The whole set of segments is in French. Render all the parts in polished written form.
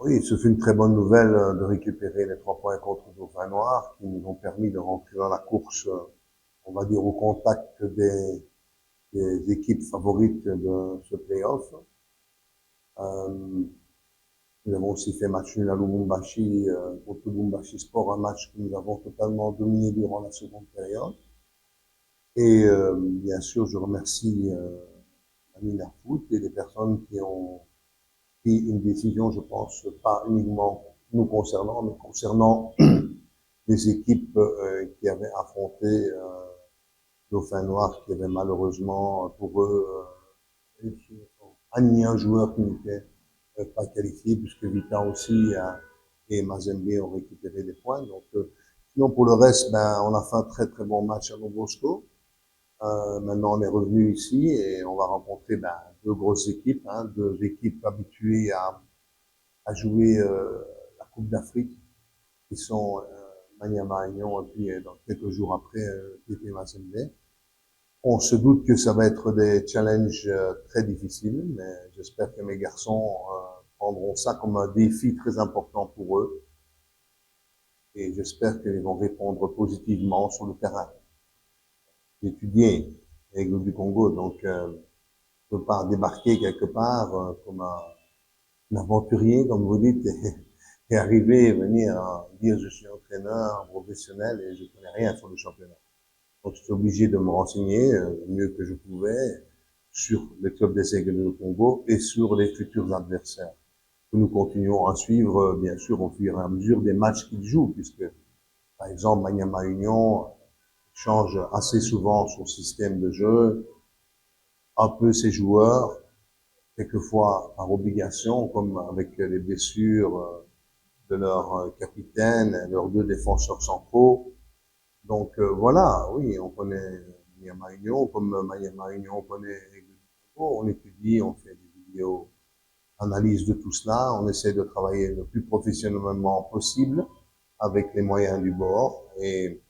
Oui, ce fut une très bonne nouvelle de récupérer les 3 points contre Dauphin Noir qui nous ont permis de rentrer dans la course, on va dire, au contact des équipes favorites de ce play-off. Euh, Nous avons aussi fait match nul à Lubumbashi, contre Lubumbashi Sport, un match que nous avons totalement dominé durant la seconde période. Et bien sûr, je remercie Amina Foot et les personnes qui ont pris une décision, je pense, pas uniquement nous concernant, mais concernant les équipes qui avaient affronté Dauphin Noir, qui avait malheureusement pour eux ni un joueur qui n'était pas qualifié, puisque Vita aussi et Mazembe ont récupéré des points. Donc, sinon pour le reste, ben, on a fait un très très bon match à Lobosco. Maintenant, on est revenu ici et on va rencontrer ben, deux grosses équipes, hein, deux équipes habituées à jouer la Coupe d'Afrique, qui sont Maniama Agnon et puis dans quelques jours après TP Mazembe. On se doute que ça va être des challenges très difficiles, mais j'espère que mes garçons prendront ça comme un défi très important pour eux et j'espère qu'ils vont répondre positivement sur le terrain. J'ai étudié l'Aigle du Congo, donc je ne peux pas débarquer quelque part comme un aventurier, comme vous dites, et arriver et venir dire je suis entraîneur professionnel et je ne connais rien sur le championnat. Donc, j'étais obligé de me renseigner le mieux que je pouvais sur le club des Aigles du Congo et sur les futurs adversaires que nous continuons à suivre, bien sûr, au fur et à mesure des matchs qu'ils jouent, puisque, par exemple, Maniama Union change assez souvent son système de jeu, un peu ses joueurs, quelquefois par obligation, comme avec les blessures de leur capitaine, leurs deux défenseurs centraux. Donc voilà, oui, on connaît Maniama Union, comme Maniama Union, on connaît on étudie, on fait des vidéos, analyse de tout cela, on essaie de travailler le plus professionnellement possible avec les moyens du bord et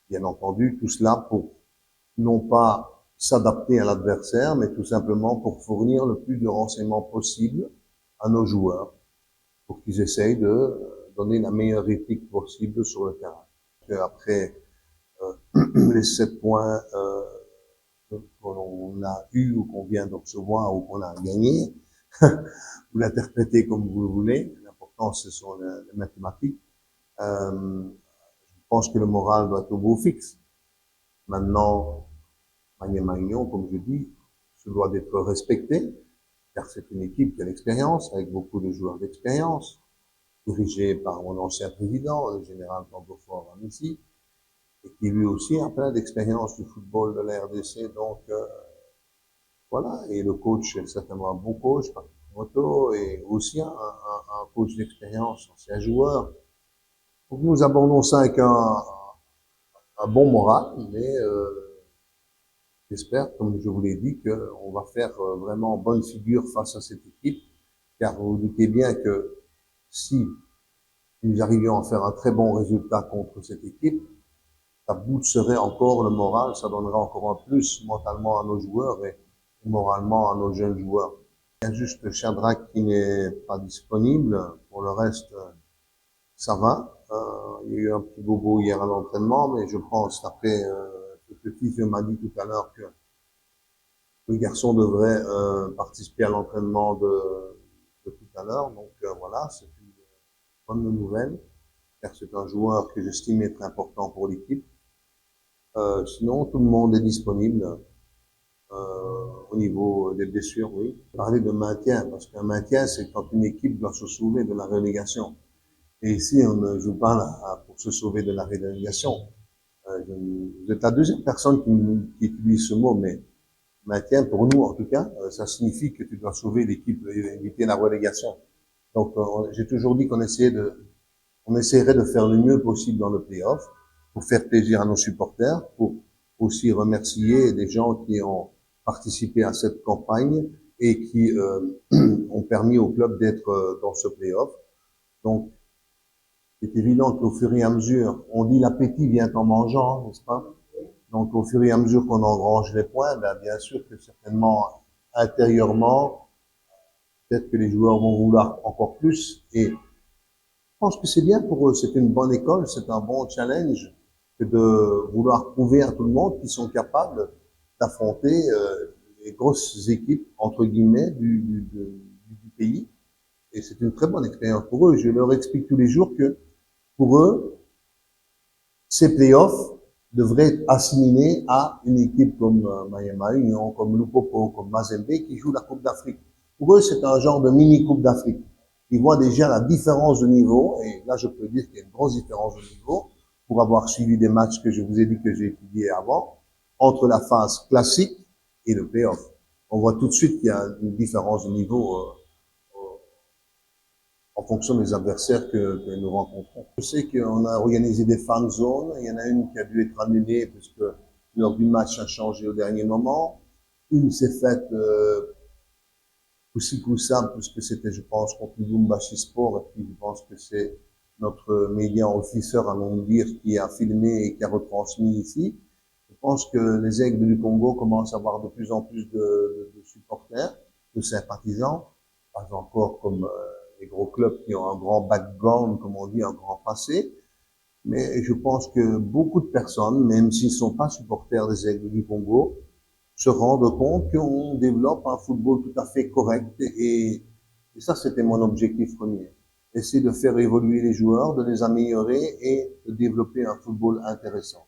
bien entendu tout cela pour non pas s'adapter à l'adversaire, mais tout simplement pour fournir le plus de renseignements possible à nos joueurs pour qu'ils essayent de donner la meilleure éthique possible sur le terrain. Après les 7 points qu'on a eu ou qu'on vient de recevoir ou qu'on a gagné, vous l'interprétez comme vous le voulez. L'important, ce sont les mathématiques. Je pense que le moral doit être au beau fixe. Maintenant, Maniema Union, comme je dis, se doit d'être respecté, car c'est une équipe qui a l'expérience, avec beaucoup de joueurs d'expérience, dirigée par mon ancien président, le général Tambofort Amissi, et qui lui aussi a plein d'expérience du football de la RDC. Donc voilà, et le coach est certainement un bon coach, Patrick Moto, et aussi un coach d'expérience, ancien joueur. Donc nous abordons ça avec un bon moral, mais j'espère, comme je vous l'ai dit, qu'on va faire vraiment bonne figure face à cette équipe, car vous vous doutez bien que si nous arrivions à faire un très bon résultat contre cette équipe, ça boosterait encore le moral, ça donnerait encore un plus mentalement à nos joueurs et moralement à nos jeunes joueurs. Il y a juste Shadrach qui n'est pas disponible. Pour le reste, ça va. Il y a eu un petit bobo hier à l'entraînement, mais je pense, après ce que Physio m'a dit tout à l'heure, que le garçon devrait participer à l'entraînement de tout à l'heure. Donc voilà, c'est une bonne nouvelle, car c'est un joueur que j'estime être important pour l'équipe. Sinon, tout le monde est disponible. Au niveau des blessures, oui. Parler de maintien, parce qu'un maintien, c'est quand une équipe doit se sauver de la relégation. Et ici, on ne joue pas là, pour se sauver de la relégation. Vous êtes la deuxième personne qui utilise ce mot, mais maintien, pour nous en tout cas, ça signifie que tu dois sauver l'équipe et éviter la relégation. Donc, j'ai toujours dit qu'on essaierait de faire le mieux possible dans le play-off pour faire plaisir à nos supporters, pour aussi remercier des gens qui ont participé à cette campagne et qui ont permis au club d'être dans ce play-off. Donc, c'est évident qu'au fur et à mesure, on dit l'appétit vient en mangeant, n'est-ce pas? Donc, au fur et à mesure qu'on engrange les points, ben, bien sûr que certainement, intérieurement, peut-être que les joueurs vont vouloir encore plus. Et je pense que c'est bien pour eux. C'est une bonne école, c'est un bon challenge que de vouloir prouver à tout le monde qu'ils sont capables d'affronter les grosses équipes, entre guillemets, du pays. Et c'est une très bonne expérience pour eux. Je leur explique tous les jours que pour eux, ces playoffs devraient être assimilés à une équipe comme Miami Union, comme Lupopo, comme Mazembe qui joue la Coupe d'Afrique. Pour eux, c'est un genre de mini-Coupe d'Afrique. Ils voient déjà la différence de niveau, et là, je peux dire qu'il y a une grosse différence de niveau, pour avoir suivi des matchs que je vous ai dit que j'ai étudiés avant, entre la phase classique et le playoff. On voit tout de suite qu'il y a une différence de niveau en fonction des adversaires que nous rencontrons. Je sais qu'on a organisé des fan zones. Il y en a une qui a dû être annulée puisque l'heure du match a changé au dernier moment. Une s'est faite aussi coup simple puisque c'était, je pense, contre le Lubumbashi Sport. Et puis je pense que c'est notre média officer, allons nous dire, qui a filmé et qui a retransmis ici. Je pense que les Aigles du Congo commencent à avoir de plus en plus de supporters, de sympathisants, pas encore comme les gros clubs qui ont un grand background, comme on dit, un grand passé. Mais je pense que beaucoup de personnes, même s'ils ne sont pas supporters des Aigles du Congo, se rendent compte qu'on développe un football tout à fait correct. Et ça, c'était mon objectif premier. Essayer de faire évoluer les joueurs, de les améliorer et de développer un football intéressant.